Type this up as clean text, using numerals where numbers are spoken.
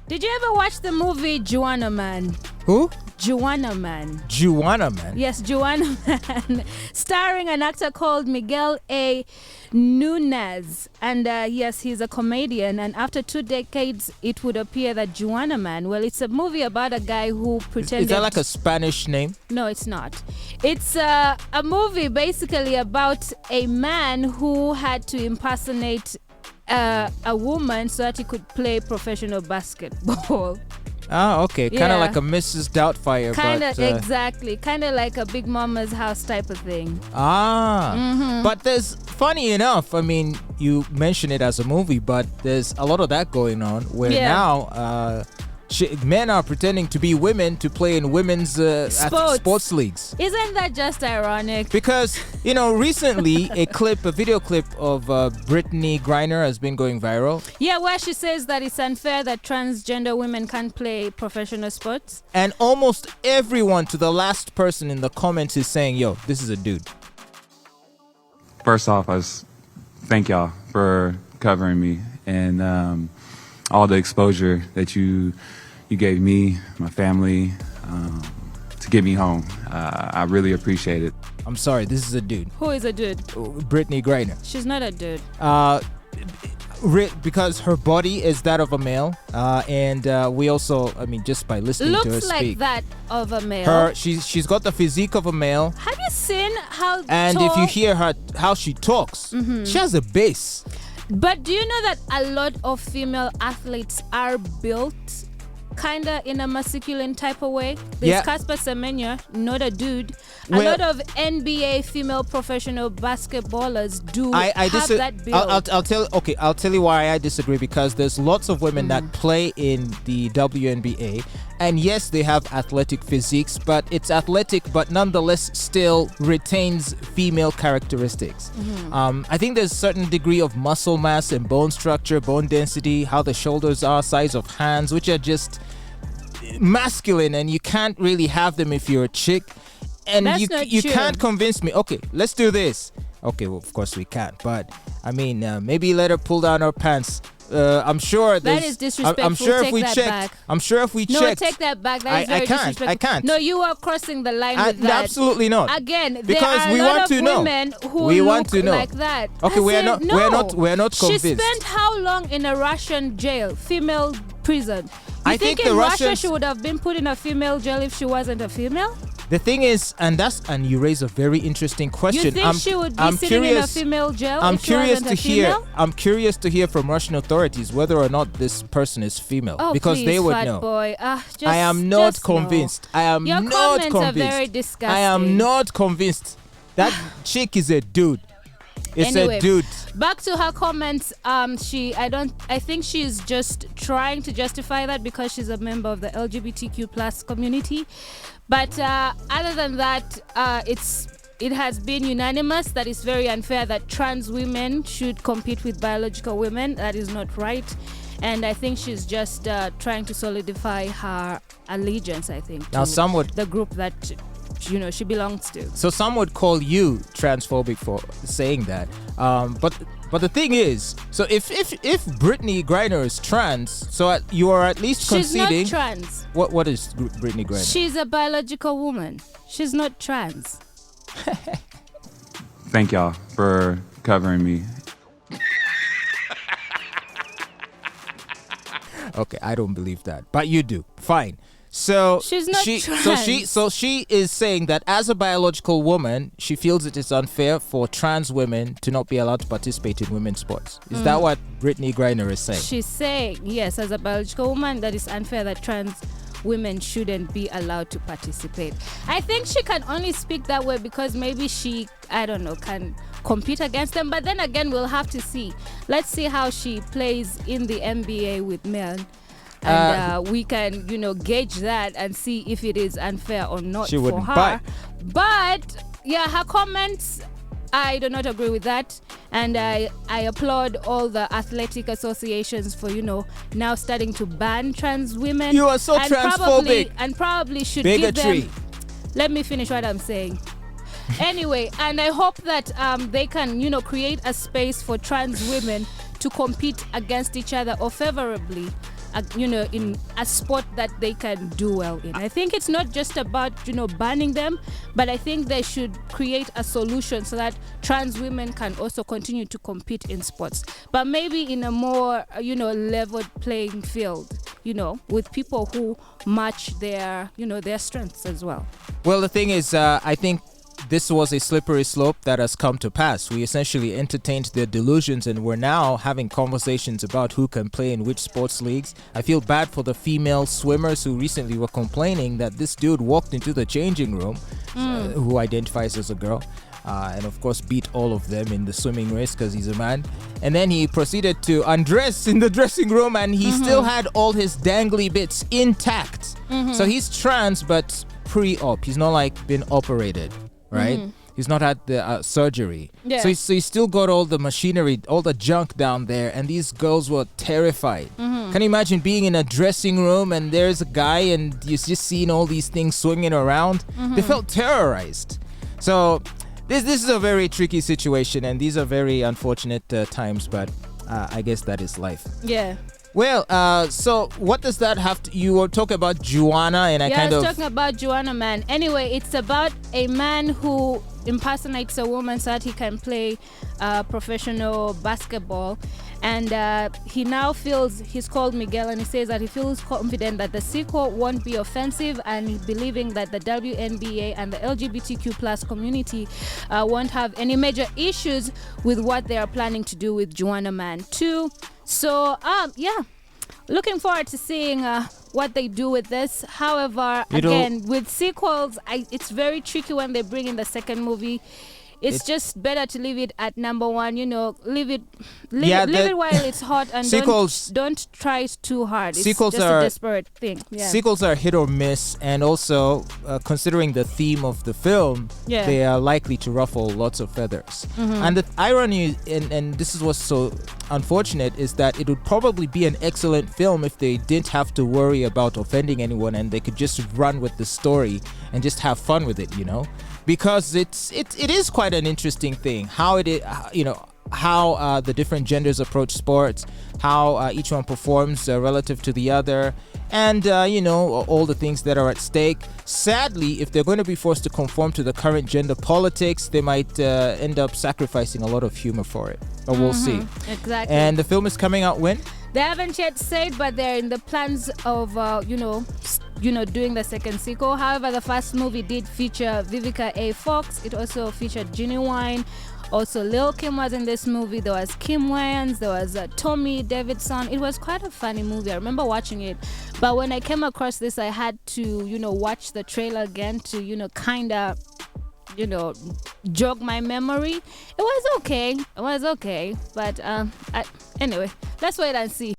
Did you ever watch the movie Juwanna Mann? Who? Juwanna Mann. Juwanna Mann? Yes, Juwanna Mann. Starring an actor called Miguel A. Núñez. And yes, he's a comedian. And after 2 decades, it would appear that Juwanna Mann, well, it's a movie about a guy who pretended... Is that like a Spanish name? No, it's not. It's a movie basically about a man who had to impersonate a woman so that he could play professional basketball. Oh, okay. Kind of Yeah. like a Mrs. Doubtfire. Kind of, but, exactly. Kind of like a Big Mama's house type of thing. But there's, funny enough, I mean, you mention it as a movie, but there's a lot of that going on where now men are pretending to be women to play in women's sports leagues. Isn't that just ironic? Because, you know, recently a video clip of Brittney Griner has been going viral. Yeah, where she says that it's unfair that transgender women can't play professional sports. And almost everyone, to the last person in the comments, is saying, yo, this is a dude. First off, thank y'all for covering me and all the exposure that you gave me, my family, to get me home. I really appreciate it. I'm sorry, this is a dude. Who is a dude? Brittney Griner. She's not a dude. Because her body is that of a male, and we also, I mean, just by listening to her Looks like speak, that of a male. she's got the physique of a male. Have you seen how And tall? if you hear her how she talks, she has a bass. But do you know that a lot of female athletes are built kind of in a masculine type of way? There's Yeah. Casper Semenya, not a dude. Well- a lot of NBA female professional basketballers do have that build. I'll tell you why I disagree, because there's lots of women that play in the WNBA, and yes, they have athletic physiques, but it's athletic but nonetheless still retains female characteristics. I think there's a certain degree of muscle mass and bone structure, bone density, how the shoulders are, size of hands, which are just masculine, and you can't really have them if you're a chick. And That's you not you true. can't convince me, okay, let's do this. Okay, well, of course we can't, but I mean, maybe let her pull down her pants. I'm sure That is disrespectful. I'm sure Take if we that checked, back. I'm sure if we No, checked. take that back. That is I very can't. disrespectful. I can't. No, you are crossing the line with that. Absolutely not. Again, Because there are we a lot want of to know. women who We look want to know. like that. Okay, I we're said not- no. we're not She convinced. spent how long in a Russian jail, female prison? I You think think in the Russia Russians- she would have been put in a female jail if she wasn't a female? The thing is, and you raise a very interesting question. You think she would be sitting in a female jail I'm if she curious wasn't to a hear. female? I'm curious to hear from Russian authorities whether or not this person is female, Oh, because please, they would fat know. boy. I am not just convinced. No. I am Your not comments convinced. are very disgusting. I am not convinced. That chick is a dude. It's Anyway, a dude. Back to her comments. I think she's just trying to justify that because she's a member of the LGBTQ plus community. But other than that, it has been unanimous that it's very unfair that trans women should compete with biological women. That is not right. And I think she's just trying to solidify her allegiance, I think, Now, to some would- the group that she belongs to. So some would call you transphobic for saying that. But the thing is, so if Brittney Griner is trans, so you are at least conceding. She's not trans. What is Brittney Griner? She's a biological woman. She's not trans. Thank y'all for covering me. Okay, I don't believe that, but you do. Fine. So She's not trans. So she is saying that as a biological woman, she feels it is unfair for trans women to not be allowed to participate in women's sports. Is that what Brittney Griner is saying? She's saying, yes, as a biological woman, that it's unfair that trans women shouldn't be allowed to participate. I think she can only speak that way because maybe she, I don't know, can compete against them. But then again, we'll have to see. Let's see how she plays in the NBA with men. And we can, gauge that and see if it is unfair or not She for wouldn't her. bite. But yeah, her comments, I do not agree with that. And I applaud all the athletic associations for, now starting to ban trans women. You are so transphobic. And probably should Bigotry. give them... Let me finish what I'm saying. Anyway, and I hope that they can, create a space for trans women to compete against each other or favorably in a sport that they can do well in. I think it's not just about, banning them, but I think they should create a solution so that trans women can also continue to compete in sports, but maybe in a more, leveled playing field, with people who match their strengths as well. Well, the thing is, I think this was a slippery slope that has come to pass. We essentially entertained their delusions, and we're now having conversations about who can play in which sports leagues. I feel bad for the female swimmers who recently were complaining that this dude walked into the changing room, who identifies as a girl, and of course beat all of them in the swimming race because he's a man. And then he proceeded to undress in the dressing room, and he still had all his dangly bits intact. So he's trans, but pre-op. He's not like been operated. Right? He's not had the surgery. Yeah. So he's still got all the machinery, all the junk down there, and these girls were terrified. Can you imagine being in a dressing room and there's a guy and you're just seeing all these things swinging around? They felt terrorized. So this is a very tricky situation, and these are very unfortunate times, but I guess that is life. Yeah. Well, so what does that have to... You were talking about Juwanna, and I was talking about Juwanna Mann. Anyway, it's about a man who impersonates a woman so that he can play professional basketball. And he now feels... He's called Miguel, and he says that he feels confident that the sequel won't be offensive, and he's believing that the WNBA and the LGBTQ plus community won't have any major issues with what they are planning to do with Juwanna Mann 2. So, looking forward to seeing what they do with this. However, again, with sequels, it's very tricky when they bring in the second movie. It's just better to leave it at number one, leave it while it's hot, and don't try it too hard. It's sequels just a desperate thing. Yeah. Sequels are hit or miss, and also considering the theme of the film, they are likely to ruffle lots of feathers. And the irony, and this is what's so unfortunate, is that it would probably be an excellent film if they didn't have to worry about offending anyone, and they could just run with the story and just have fun with it, because it is quite an interesting thing how it is, how the different genders approach sports, how each one performs relative to the other, and all the things that are at stake. Sadly, if they're going to be forced to conform to the current gender politics, they might end up sacrificing a lot of humor for it, but we'll see. Exactly. And the film is coming out when? They haven't yet said, but they're in the plans of doing the second sequel. However, the first movie did feature Vivica A. Fox. It also featured Genuine. Also, Lil Kim was in this movie. There was Kim Wayans. There was Tommy Davidson. It was quite a funny movie. I remember watching it. But when I came across this, I had to, watch the trailer again to, kind of, jog my memory. It was okay. But anyway, let's wait and see.